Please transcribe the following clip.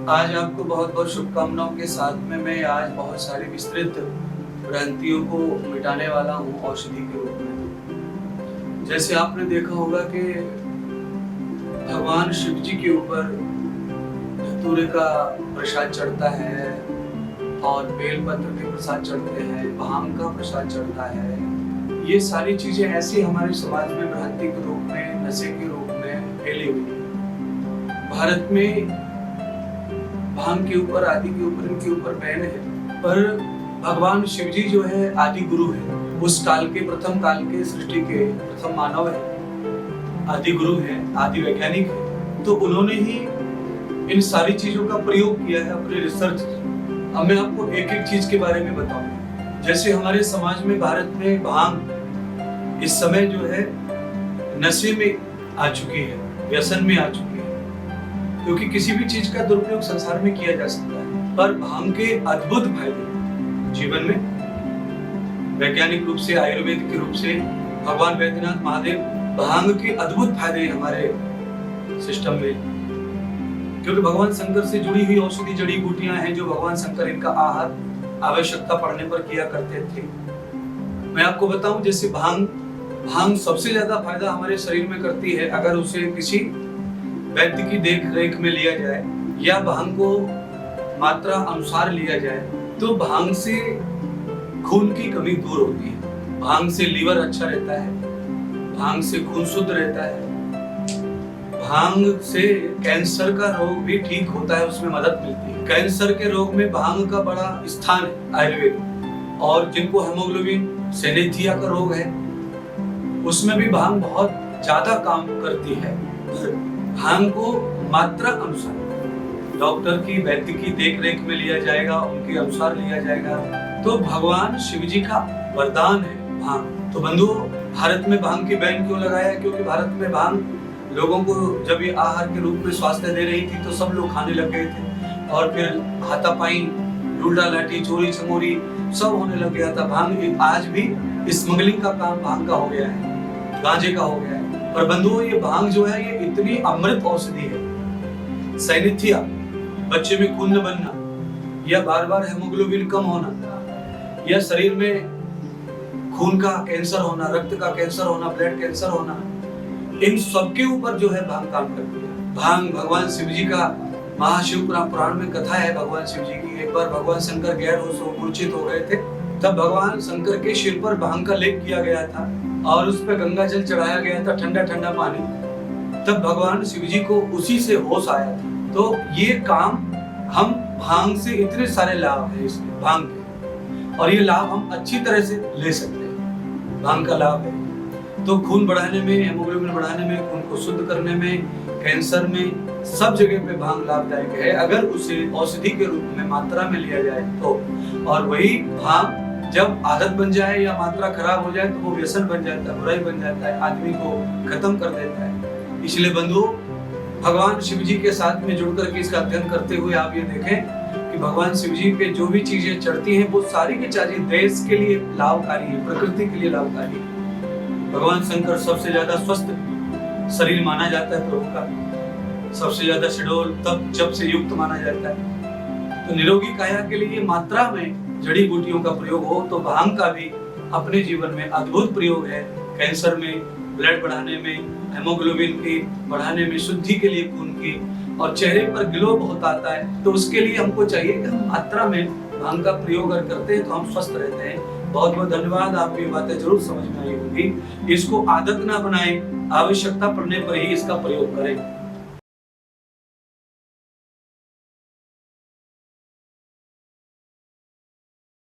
आज आपको बहुत बहुत शुभकामनाओं के साथ में मैं आज बहुत सारी विस्तृत भ्रांतियों को मिटाने वाला हूँ औषधि के रूप में। जैसे आपने देखा होगा कि भगवान शिव जी के ऊपर धतूरे का प्रसाद चढ़ता है और बेलपत्र के प्रसाद चढ़ते हैं, भांग का प्रसाद चढ़ता है। ये सारी चीजें ऐसी हमारे समाज में भ्रांति के रूप में, नशे के रूप में फैली हुई है। भारत में भांग के ऊपर, आदि के ऊपर, इनके ऊपर बैन है, पर भगवान शिव जी जो है आदि गुरु है। उस काल के, प्रथम काल के, सृष्टि के प्रथम मानव है, आदि गुरु है, आदि वैज्ञानिक है। तो उन्होंने ही इन सारी चीजों का प्रयोग किया है अपने रिसर्च। अब मैं आपको एक एक चीज के बारे में बताऊं। जैसे हमारे समाज में, भारत में भांग इस समय जो है नशे में आ चुकी है, व्यसन में आ चुकी है, क्योंकि किसी भी चीज का दुरुपयोग संसार में किया जा सकता है, पर भांग के अद्भुत फायदे जीवन में, वैज्ञानिक रूप से, आयुर्वेद के रूप से, भगवान वैद्यनाथ महादेव भांग के अद्भुत फायदे हमारे सिस्टम में, क्योंकि भगवान शंकर से जुड़ी हुई औषधि जड़ी बूटियां हैं जो भगवान शंकर इनका आहार आवश्यकता पड़ने पर किया करते थे। मैं आपको बताऊं, जैसे भांग सबसे ज्यादा फायदा हमारे शरीर में करती है अगर उसे किसी वैद्य की देख रेख में लिया जाए या भांग को मात्रा अनुसार लिया जाए, तो भांग से खून की कमी दूर होती है, भांग से लीवर अच्छा रहता है, भांग से खून शुद्ध रहता है, भांग से कैंसर का रोग भी ठीक होता है, उसमें मदद मिलती है। कैंसर के रोग में भांग का बड़ा स्थान है आयुर्वेद। और जिनको हेमोग्लोबिन सेनेथिया का रोग है उसमें भी भांग बहुत ज्यादा काम करती है। भांग को मात्रा अनुसार डॉक्टर की, वैद्य की देख रेख में लिया जाएगा, उनके अनुसार लिया जाएगा, तो भगवान शिव जी का वरदान है भांग। तो बंधुओं, भारत में भांग की बैन क्यों लगाया? क्योंकि भारत में भांग लोगों को जब ये आहार के रूप में स्वास्थ्य दे रही थी तो सब लोग खाने लग गए थे, और फिर हाथापाई, लूटा लाठी, चोरी चमोरी सब होने लग गया था। भांग आज भी स्मगलिंग का काम भांग का हो गया है, गांजे का हो गया है। पर बंधुओं, ये भांग जो है ये इतनी अमृत औषधि है। सैनिथिया, बच्चे में खून न बनना, या बार बार हेमोग्लोबिन कम होना, या शरीर में खून का कैंसर होना, रक्त का कैंसर होना, ब्लड कैंसर होना, इन सबके ऊपर जो है भांग काम करती है। भांग भगवान शिव जी का, महाशिव पुराण में कथा है भगवान शिव जी की। एक बार भगवान शंकर गैर होश मूर्छित हो गए थे, तब भगवान शंकर के सिर पर भांग का लेप किया गया था और उस पर गंगा जल चढ़ाया गया था, ठंडा ठंडा पानी। तब भगवान शिव जी को उसी से होश आया था। तो ये काम, हम भांग से इतने सारे लाभ है इसमें, भांग के, और ये लाभ हम अच्छी तरह से ले सकते हैं। भांग का लाभ है तो खून बढ़ाने में, हेमोग्लोबिन बढ़ाने में, खून को शुद्ध करने में, कैंसर में, सब जगह पे भांग लाभदायक है अगर उसे औषधि के रूप में मात्रा में लिया जाए तो। और वही भांग जब आदत बन जाए या मात्रा खराब हो जाए तो वो व्यसन बन जाता है, बुराई बन जाता है, आदमी को खत्म कर देता है। इसलिए बंधुओं, भगवान शिव जी के साथ में जुड़ करके इसका अध्ययन करते हुए आप ये देखें कि भगवान शिव जी पे जो भी चीजें चढ़ती हैं वो सारी की सारी देश के लिए लाभकारी है, प्रकृति के लिए लाभकारी है। भगवान शंकर सबसे ज्यादा स्वस्थ शरीर माना जाता है प्रभु का, सबसे ज्यादा शेड्यूल तप जप से युक्त माना जाता है। तो निरोगी काया के लिए मात्रा में जड़ी बूटियों का प्रयोग हो तो भांग का भी अपने जीवन में अद्भुत प्रयोग है। कैंसर में, ब्लड बढ़ाने में, हेमोग्लोबिन की बढ़ाने में, शुद्धि के लिए खून की, और चेहरे पर ग्लो बहुत आता है। तो उसके लिए हमको चाहिए कि हम मात्रा में भांग का प्रयोग अगर करते हैं तो हम स्वस्थ रहते हैं। बहुत बहुत धन्यवाद। आपको ये बातें जरूर समझ में आई होगी। इसको आदत ना बनाएं, आवश्यकता पड़ने पर ही इसका प्रयोग करें।